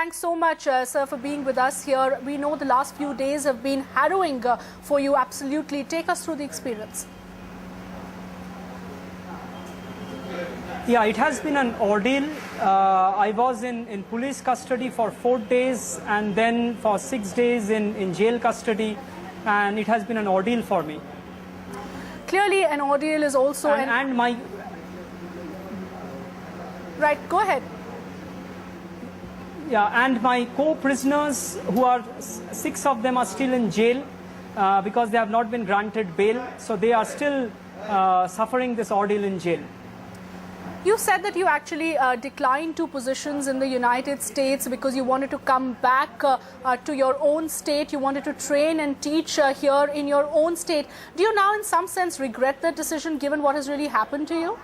thanks so much, sir, for being with us here. We know the last few days have been harrowing for you, absolutely. Take us through the experience. Yeah, it has been an ordeal. I was in police custody for 4 days and then for 6 days in jail custody, and it has been an ordeal for me. Clearly, an ordeal is also... And my... Right, go ahead. Yeah, and my co-prisoners, who are 6 of them are still in jail because they have not been granted bail. So they are still suffering this ordeal in jail. You said that you actually declined 2 positions in the United States because you wanted to come back to your own state. You wanted to train and teach here in your own state. Do you now in some sense regret that decision given what has really happened to you?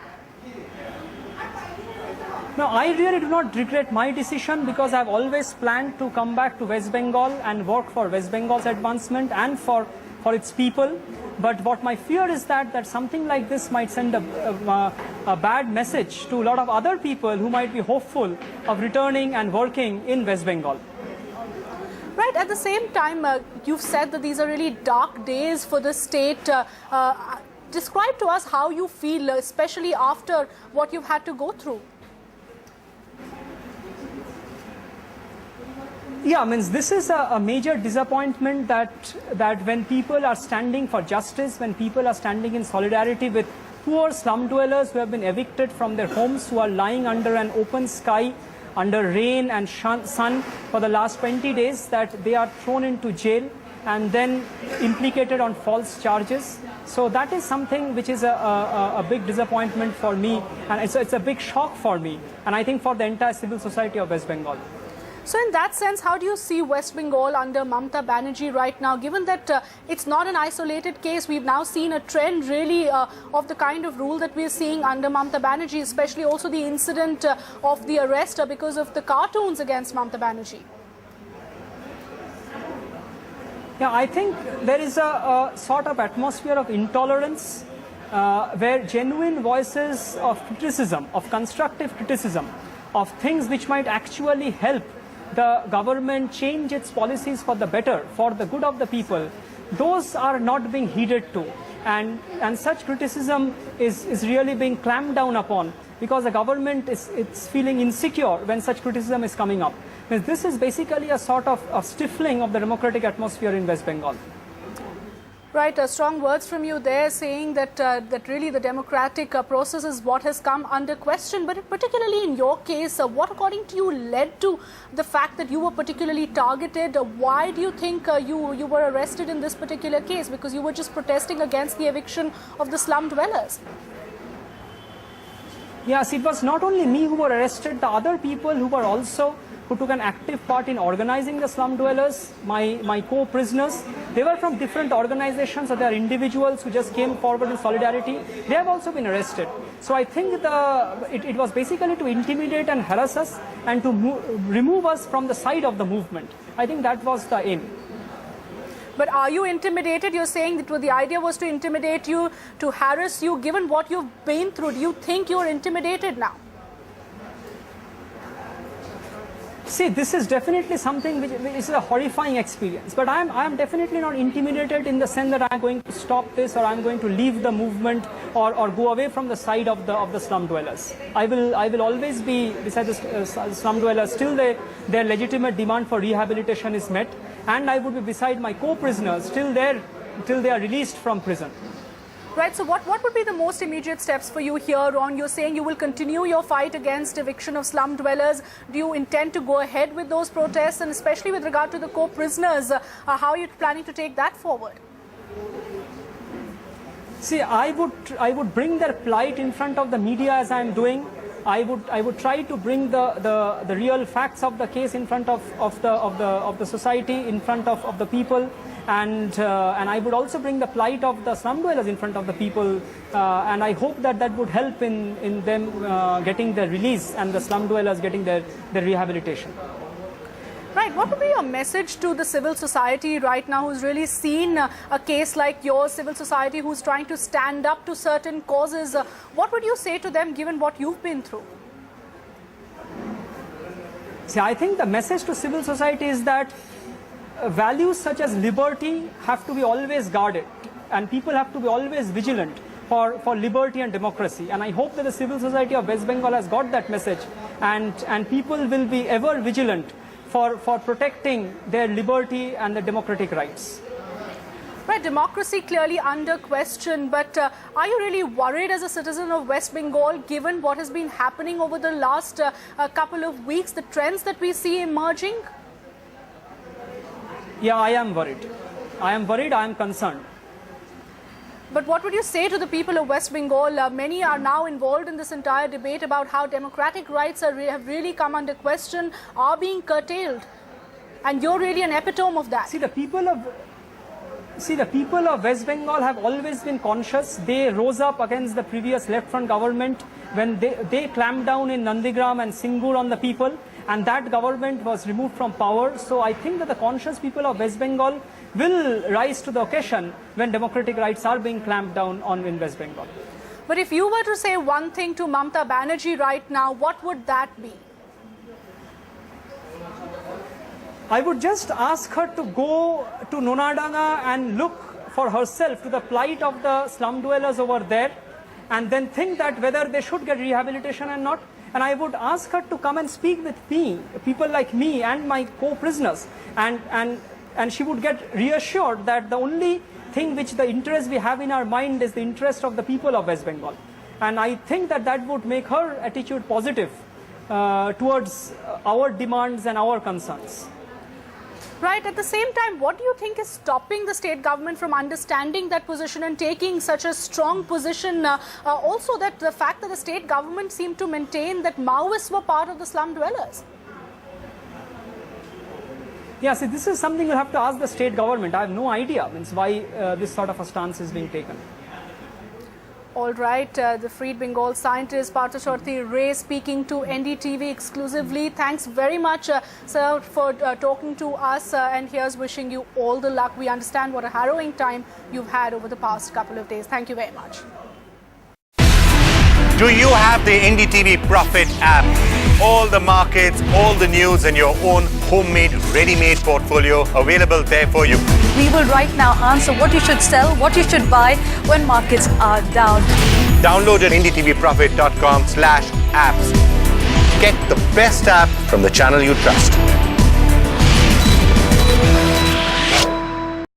No, I really do not regret my decision because I've always planned to come back to West Bengal and work for West Bengal's advancement and for its people. But what my fear is that something like this might send a bad message to a lot of other people who might be hopeful of returning and working in West Bengal. Right, at the same time, you've said that these are really dark days for the state. Describe to us how you feel, especially after what you've had to go through. Yeah, means this is a major disappointment that when people are standing for justice, when people are standing in solidarity with poor slum dwellers who have been evicted from their homes, who are lying under an open sky, under rain and sun for the last 20 days, that they are thrown into jail and then implicated on false charges. So that is something which is a big disappointment for me, and it's a big shock for me, and I think for the entire civil society of West Bengal. So in that sense, how do you see West Bengal under Mamata Banerjee right now, given that it's not an isolated case? We've now seen a trend really of the kind of rule that we're seeing under Mamata Banerjee, especially also the incident of the arrest because of the cartoons against Mamata Banerjee. Yeah, I think there is a sort of atmosphere of intolerance where genuine voices of criticism, of constructive criticism, of things which might actually help the government change its policies for the better, for the good of the people, those are not being heeded to. And such criticism is really being clamped down upon because the government is feeling insecure when such criticism is coming up. This is basically a sort of stifling of the democratic atmosphere in West Bengal. Right, strong words from you there saying that really the democratic process is what has come under question. But particularly in your case, what according to you led to the fact that you were particularly targeted? Why do you think you were arrested in this particular case? Because you were just protesting against the eviction of the slum dwellers. Yes, it was not only me who were arrested, the other people who took an active part in organizing the slum dwellers, my co-prisoners, they were from different organizations, so they are individuals who just came forward in solidarity. They have also been arrested. So I think it was basically to intimidate and harass us and to remove us from the side of the movement. I think that was the aim. But are you intimidated? You're saying that the idea was to intimidate you, to harass you. Given what you've been through, do you think you're intimidated now? See, this is definitely something which is a horrifying experience. But I am definitely not intimidated in the sense that I'm going to stop this or I'm going to leave the movement or go away from the side of the slum dwellers. I will always be beside the slum dwellers till their legitimate demand for rehabilitation is met, and I would be beside my co-prisoners till they are released from prison. Right, so what would be the most immediate steps for you here on? You're saying you will continue your fight against eviction of slum dwellers. Do you intend to go ahead with those protests? And especially with regard to the co-prisoners, how are you planning to take that forward? See, I would bring their plight in front of the media as I am doing. I would try to bring the real facts of the case in front of the society, in front of the people. And I would also bring the plight of the slum dwellers in front of the people, and I hope that would help in them getting their release and the slum dwellers getting their rehabilitation. Right, what would be your message to the civil society right now who's really seen a case like yours, civil society who's trying to stand up to certain causes? What would you say to them given what you've been through? See, I think the message to civil society is that values such as liberty have to be always guarded, and people have to be always vigilant for liberty and democracy. And I hope that the civil society of West Bengal has got that message, and people will be ever vigilant for protecting their liberty and their democratic rights. Right, democracy clearly under question, but are you really worried as a citizen of West Bengal, given what has been happening over the last couple of weeks, the trends that we see emerging? Yeah, I am worried. I am concerned. But what would you say to the people of West Bengal? Many are now involved in this entire debate about how democratic rights have really come under question, are being curtailed. And you're really an epitome of that. See, the people of West Bengal have always been conscious. They rose up against the previous left front government when they clamped down in Nandigram and Singur on the people, and that government was removed from power. So I think that the conscious people of West Bengal will rise to the occasion when democratic rights are being clamped down on in West Bengal. But if you were to say one thing to Mamata Banerjee right now, what would that be? I would just ask her to go to Nonadanga and look for herself to the plight of the slum dwellers over there, and then think that whether they should get rehabilitation or not. And I would ask her to come and speak with me, people like me and my co-prisoners, and she would get reassured that the only thing which the interest we have in our mind is the interest of the people of West Bengal. And I think that that would make her attitude positive towards our demands and our concerns. Right. At the same time, what do you think is stopping the state government from understanding that position and taking such a strong position? Also, that the fact that the state government seemed to maintain that Maoists were part of the slum dwellers. Yeah, see, this is something you'll have to ask the state government. I have no idea why this sort of a stance is being taken. All right, the Freed Bengal scientist Parthasarathy Ray speaking to NDTV exclusively. Thanks very much, sir, for talking to us, and here's wishing you all the luck. We understand what a harrowing time you've had over the past couple of days. Thank you very much. Do you have the NDTV Profit app? All the markets, all the news and your own homemade, ready-made portfolio available there for you. We will right now answer what you should sell, what you should buy when markets are down. Download at ndtvprofit.com/apps. Get the best app from the channel you trust.